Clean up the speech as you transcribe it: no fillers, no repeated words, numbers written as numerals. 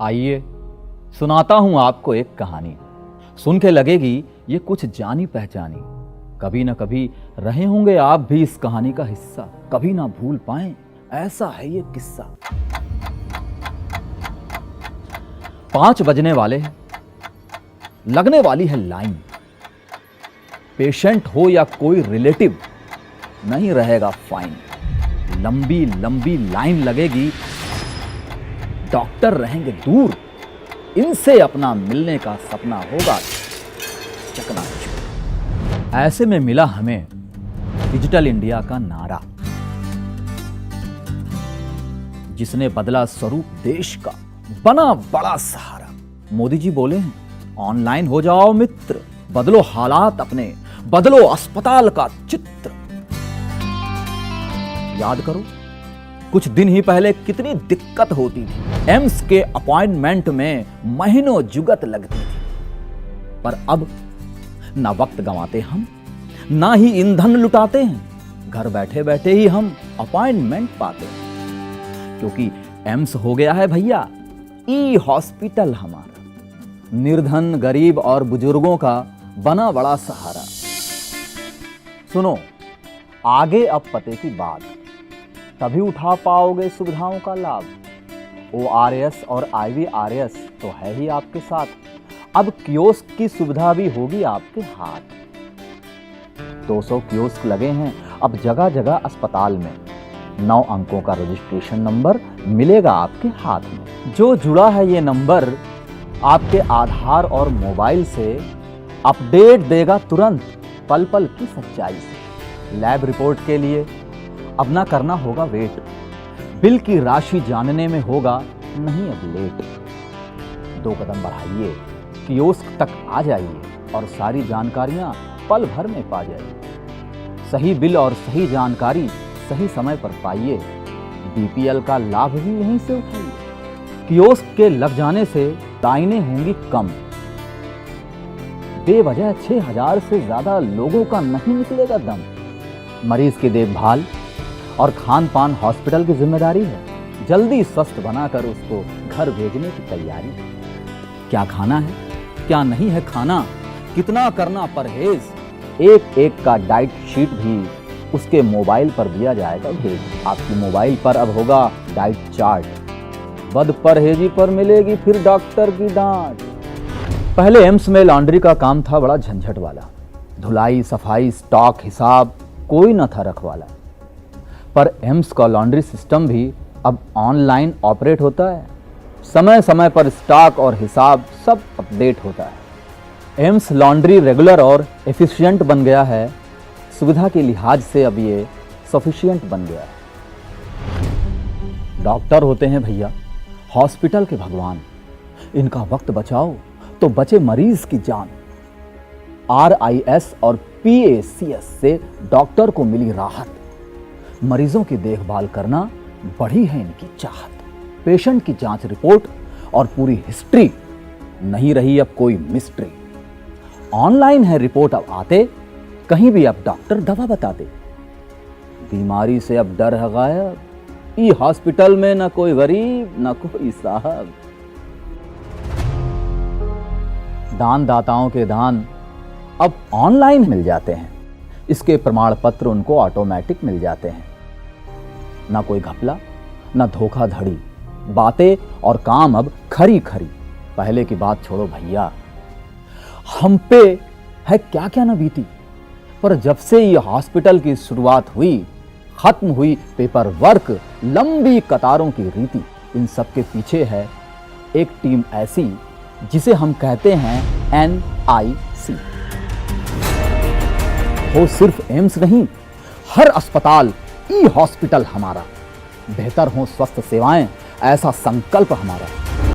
आइए सुनाता हूं आपको एक कहानी। सुन के लगेगी ये कुछ जानी पहचानी। कभी ना कभी रहे होंगे आप भी इस कहानी का हिस्सा, कभी ना भूल पाएं ऐसा है ये किस्सा। 5 बजने वाले हैं, लगने वाली है लाइन। पेशेंट हो या कोई रिलेटिव नहीं रहेगा फाइन। लंबी लंबी लाइन लगेगी, डॉक्टर रहेंगे दूर, इनसे अपना मिलने का सपना होगा चकनाचूर। ऐसे में मिला हमें डिजिटल इंडिया का नारा, जिसने बदला स्वरूप देश का, बना बड़ा सहारा। मोदी जी बोले हैं, ऑनलाइन हो जाओ मित्र, बदलो हालात अपने, बदलो अस्पताल का चित्र। याद करो कुछ दिन ही पहले कितनी दिक्कत होती थी। एम्स के अपॉइंटमेंट में महीनों जुगत लगती थी। पर अब ना वक्त गंवाते हम, ना ही ईंधन लुटाते हैं। घर बैठे बैठे ही हम अपॉइंटमेंट पाते हैं, क्योंकि एम्स हो गया है भैया ई हॉस्पिटल हमारा। निर्धन, गरीब और बुजुर्गों का बना बड़ा सहारा। सुनो आगे अब पते की बात, तभी उठा पाओगे सुविधाओं का लाभ। ORS और IVRS तो है ही आपके साथ, अब कियोस्क की सुविधा भी होगी आपके हाथ। 200 कियोस्क लगे हैं अब जगह जगह अस्पताल में। 9 अंकों का रजिस्ट्रेशन नंबर मिलेगा आपके हाथ में। जो जुड़ा है ये नंबर आपके आधार और मोबाइल से अपडेट देगा तुरंत, पल पल की सच्चाई से। लैब रिपोर्ट के लिए अब ना करना होगा वेट, बिल की राशि जानने में होगा नहीं अब लेट। 2 कदम बढ़ाइए, कियोस्क तक आ जाइए और सारी जानकारियां पल भर में पा जाइए। सही बिल और सही जानकारी सही समय पर पाइए। BPL का लाभ भी यहीं से उठाइए। कियोस्क के लग जाने से लाइनें होंगी कम। बेवजह 6000 से ज्यादा लोगों का नहीं निकलेगा दम। मरीज की देखभाल और खान पान हॉस्पिटल की जिम्मेदारी है। जल्दी स्वस्थ बनाकर उसको घर भेजने की तैयारी। क्या खाना है, क्या नहीं है खाना, कितना करना परहेज, एक एक का डाइट शीट भी उसके मोबाइल पर दिया जाएगा भेज। आपकी मोबाइल पर अब होगा डाइट चार्ट। बद परहेजी पर मिलेगी फिर डॉक्टर की डांट। पहले एम्स में लॉन्ड्री का काम था बड़ा झंझट वाला। धुलाई, सफाई, स्टॉक, हिसाब कोई न था रखवाला। पर एम्स का लॉन्ड्री सिस्टम भी अब ऑनलाइन ऑपरेट होता है। समय समय पर स्टॉक और हिसाब सब अपडेट होता है। एम्स लॉन्ड्री रेगुलर और एफिशिएंट बन गया है। सुविधा के लिहाज से अब ये सफिशिएंट बन गया है। डॉक्टर होते हैं भैया हॉस्पिटल के भगवान, इनका वक्त बचाओ तो बचे मरीज की जान। RIS और PACS से डॉक्टर को मिली राहत। मरीजों की देखभाल करना बढ़ी है इनकी चाहत। पेशेंट की जांच रिपोर्ट और पूरी हिस्ट्री, नहीं रही अब कोई मिस्ट्री। ऑनलाइन है रिपोर्ट अब आते, कहीं भी अब डॉक्टर दवा बताते। बीमारी से अब डर है गायब, ई हॉस्पिटल में न कोई गरीब न कोई साहब। दान दाताओं के दान अब ऑनलाइन मिल जाते हैं। इसके प्रमाण पत्र उनको ऑटोमेटिक मिल जाते हैं। ना कोई घपला, ना धोखाधड़ी, बातें और काम अब खरी खरी। पहले की बात छोड़ो भैया, हम पे है क्या क्या न बीती। पर जब से ये हॉस्पिटल की शुरुआत हुई, खत्म हुई पेपर वर्क, लंबी कतारों की रीति। इन सब के पीछे है एक टीम ऐसी जिसे हम कहते हैं NIC। वो सिर्फ एम्स नहीं, हर अस्पताल ई हॉस्पिटल हमारा। बेहतर हो स्वस्थ सेवाएं, ऐसा संकल्प हमारा।